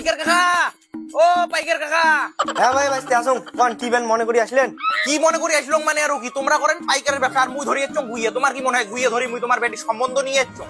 পাইকার কাকা, ও পাইকার কাকা। হ্যাঁ ভাই ভাই আসুন কোন কি বেন মনে করি আসলেন? কি মনে করি আসলো মানে আর কি তোমরা করেন পাইকারের ব্যবসা আর মুই ধরি এসছো গুইয়ে। তোমার কি মনে হয় গুইয়ে ধরি মুই তোমার বেটি সম্বন্ধ নিয়ে এসছো?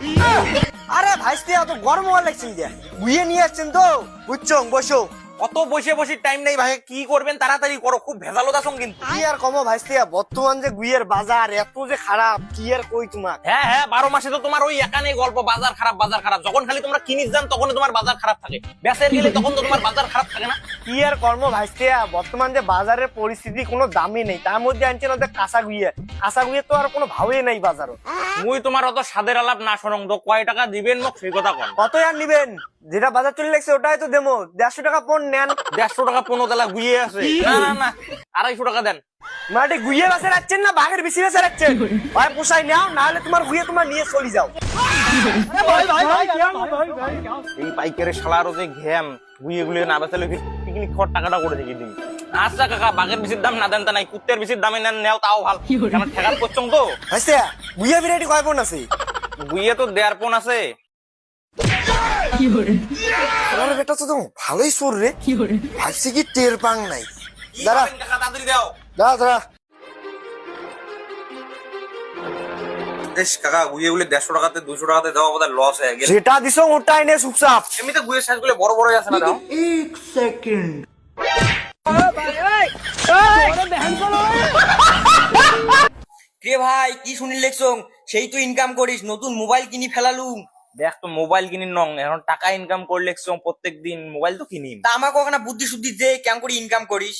আরে ভাইস্তে এত গরম হওয়ার লাগছে যে বুইয়ে নিয়ে আসছেন তো বুঝছো বসো। অত বসে বসে টাইম নেই ভাই, কি করবেন তাড়াতাড়ি করো, খুব ভেজালো দাসং কিন্তু। কি আর কমো ভাইস্তে বর্তমান যে গুইয়ের বাজার এত যে খারাপ কি আর কই তোমার। হ্যাঁ হ্যাঁ, 12 মাসে তো তোমার ওই একানে গল্প, বাজার খারাপ বাজার খারাপ। যখন খালি তোমরা কিনিস যান তখন তোমার বাজার খারাপ থাকে, বেচের গেলে তখন তো তোমার বাজার খারাপ থাকে না। কি আর কর্ম ভাইস্তে বর্তমান যে বাজারের পরিস্থিতি কোনো দামই নেই, তার মধ্যে আনছেন ওদের কাঁচা গুইয়ে তো আর কোনো ভাবেই নাই বাজারও। মুই তোমার অত স্বাদের আলাপ না শোনং তো, কয় টাকা দিবেন মোক সেই কথা কন। কত আর নিবেন? যেটা বাজার চলে লাগছে ওটাই তো দেবো, 150 টাকা পণ নেন। 150 টাকা 15 তালা গুইয়ে আছে। না না না, 250 টাকা দেন। মাটি গুইয়ে বাসে রাখছেন না বাঘের বেশি বাসে রাখছেন? ভাই পোষাই নাও, না হলে তোমার গুইয়ে তোমার নিয়ে চলে যাও। এই পাইকারের শালারও যে ঘ্যাম, গুইয়ে গুলিয়ে না বেচালে পিকনিক খাওয়ার টাকাটা করে থেকে দিবি। আচ্ছা কাকা, বাঘের বেশির দাম না দেন তা নাই, কুত্তের বেশির দামে নেন, নেও তাও ভালো। কেন ঠেকাত করছং তো? ভাইস্তে গুইয়ে বিরাটি কয় পণ আছে? গুইয়ে তো 1.5 পণ আছে। আমার বেটা তো ভালোই সুর রে, ভাবছি কি টের পাং নাই। দাঁড়া কাকা তাড়াতাড়ি দাও। দাঁড়া দাঁড়া বেশ কাকা, গুইয়ে গুলি 150 টাকাতে 200 টাকাতে দেওয়া বোধহয় লস হয়ে গেল। যেটা দিছ ওটা এনে চুপচাপ। এমনিতে গুইয়ের সাইজ গুলো বড় বড় আছে না দাও। কে ভাই কি শুনি লেখছং? সেই তো ইনকাম করিস, নতুন মোবাইল কিনি ফেলালুম। দেখ তো মোবাইল কিনি নং, এখন টাকা ইনকাম করলে প্রত্যেক দিন মোবাইল তো কিনি। তা আমাকে ওখানে বুদ্ধি শুদ্ধি দে, কেমন করে ইনকাম করিস?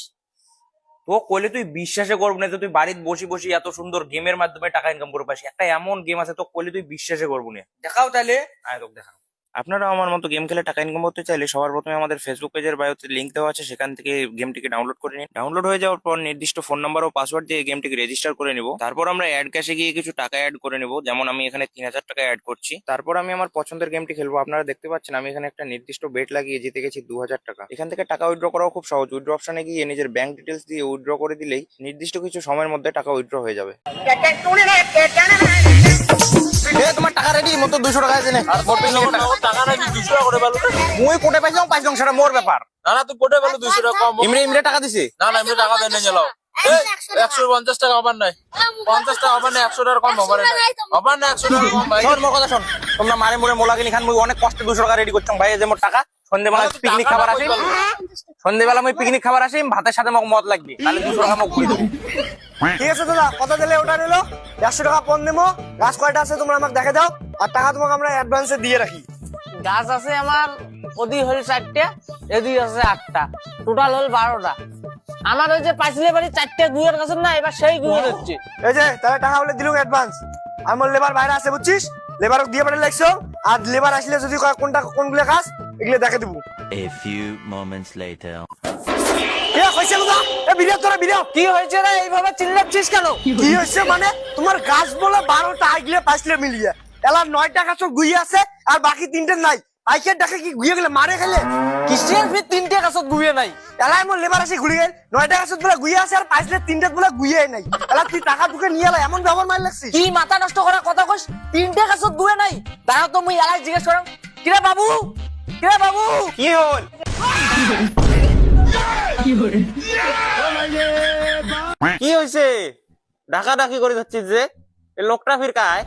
তো কইলে তুই বিশ্বাসে করবি না যে তুই বাড়িতে বসে বসে এত সুন্দর গেমের মাধ্যমে টাকা ইনকাম করে পাস। একটা এমন গেম আছে তো কইলে তুই বিশ্বাসে করবি না। দেখাও তাহলে। আয় তোকে দেখা। আপনারা আমার মতো গেম খেলে টাকা ইনকাম করতে চাইলে সবার প্রথমে আমাদের ফেসবুক পেজের বায়োতে লিংক দেওয়া আছে, সেখান থেকে গেমটিকে ডাউনলোড করে নিন। ডাউনলোড হয়ে যাওয়ার পর নির্দিষ্ট ফোন নাম্বার ও পাসওয়ার্ড দিয়ে গেমটিকে রেজিস্টার করে নিব। তারপর আমরা অ্যাড ক্যাশে গিয়ে কিছু টাকা অ্যাড করে নিব, যেমন আমি এখানে 3000 টাকা অ্যাড করছি। তারপর আমি আমার পছন্দের গেমটি খেলবো। আপনারা দেখতে পাচ্ছেন আমি এখানে একটা নির্দিষ্ট বেট লাগিয়ে জিতে গেছি 2000 টাকা। এখান থেকে টাকা উইথড্র করাও খুব সহজ। উইথড্র অপশনে গিয়ে নিজের ব্যাংক ডিটেলস দিয়ে উইথড্র করে দিলেই নির্দিষ্ট কিছু সময়ের মধ্যে টাকা উইথড্র হয়ে যাবে। তোমার টাকা রেডি, মতো 200 টাকা আছে না। টাকা নাকি 200 টাকা করে পালো? মুই কোটে পাইছং পাইছং, সেটা মোর ব্যাপার। না না, তুই কোটে পালো 200 টাকা কম। ইমরে ইমরে টাকা দিছি। না না, এমনি টাকা দেন না গেলাও। 150 টাকা হবার নাই, 50 টাকা হবার নাই, 100 টাকা কম হবার নাই, হবার নাই 100 টাকা কম ভাই। শোন মোর কথা শোন, তোমরা মারে মোরে মোলা কিনি খান, মুই অনেক কষ্টে 200 টাকা রেডি করছং ভাই। এই যে মোর টাকা সন্ধ্যেবেলা পিকনিক খাবার আসিম, সন্ধ্যেবেলা মুই পিকনিক খাবার আসিম, ভাতের সাথে মোক মদ লাগবে, তাহলে 200 টাকা মোক ঘুরে দেবো। ঠিক আছে দাদা, কত দিলে ওটা নিলো? 150 টাকা পণ দেবো। গাছ কয়টা আছে তোমরা আমাকে দেখে দাও, আর টাকা তোমাকে আমরা অ্যাডভান্সে দিয়ে রাখি। গাছ আছে আমার ওদি হল 4টে, এদি আছে 8টা, টোটাল হল 12টা। আমার ওই যে পাঁচিলে বাড়ি 4টে গুয়ের কাছে না, এবার সেই গুয়ে হচ্ছে। এই যে তাহলে টাকা বলে দিলুম অ্যাডভান্স। আমার লেবার বাইরে আছে বুঝছিস, লেবারক দিয়ে পাঠালে লাগছো। আর লেবার আসলে যদি কয় কোনটা কোনগুলো কাজ এগুলো দেখে দেবো। A few moments later. কি হয়েছে রে, এইভাবে চিল্লাচ্ছিস কেন? কি হয়েছে মানে তোমার গাছ বলে 12টা আইগলে পাইছিলে মিলিয়ে এলা 9টা গাছ গুইয়ে আছে আর বাকি 3টে নাই। আইকের ডাকে কি গুইয়ে গেলে মারে খেলে কিসের ফির 3টে গাছত গুয়ে নাই? এলাই মোর লেবার আসি ঘুরে গেল 9টা গাছত বলে গুইয়ে আছে আর পাইছিলে 3টে বলে গুইয়ে নাই। এলা তুই টাকা ঢুকে নিয়ে এলা এমন ব্যবহার মার লাগছিস। কি মাথা নষ্ট করা কথা কইস? 3টে গাছত গুয়ে নাই, তাও তো মুই এলাই জিজ্ঞেস করাম, কিরে বাবু, কিরে বাবু কি হল? কি হয়েছে? ঢাকা ডাকি করে যাচ্ছিস যে, এই লোকটা ফির কায়?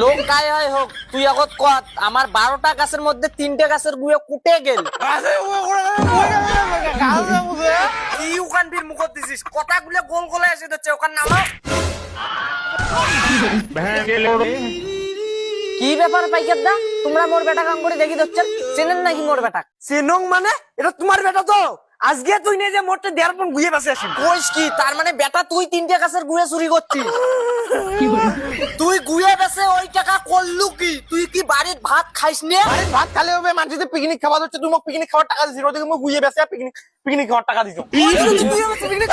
লোক গায়ে হয় হোক, তুই আগত কত আমার 12টা গাছের মধ্যে 3টে গাছের গুয়ে কুটে গেল। কি ওখান ফির মুখত দিছিস কথাগুলো গোল গোলে এসে যাচ্ছে ওখান নামা। কি ব্যাপার পাইকার দা, তোমরা মোর বেটা কাম করে দেখি দিচ্ছেন, চেনেন নাকি মোর বেটা? সেনং মানে এটা তোমার বেটা তো? আজকে তুই নিয়ে যে মোটে 1.5 পণ গুইয়ে বাসে আসি। কইস কি তার মানে বেটা তুই 3টে গাছের গুয়ে চুরি করছিস? তুই গুয়ে বেসে ওই টাকা করলু কি? তুই কি বাড়ির ভাত খাইস নে? ভাত খালে হবে, মানুষের পিকনিক খাওয়া হচ্ছে, তুমি পিকনিক খাওয়ার টাকা দিছিস, ওদিকে মুই গুইয়ে বেসে পিকনিক খাওয়ার টাকা দিছো। তুই পিকনিক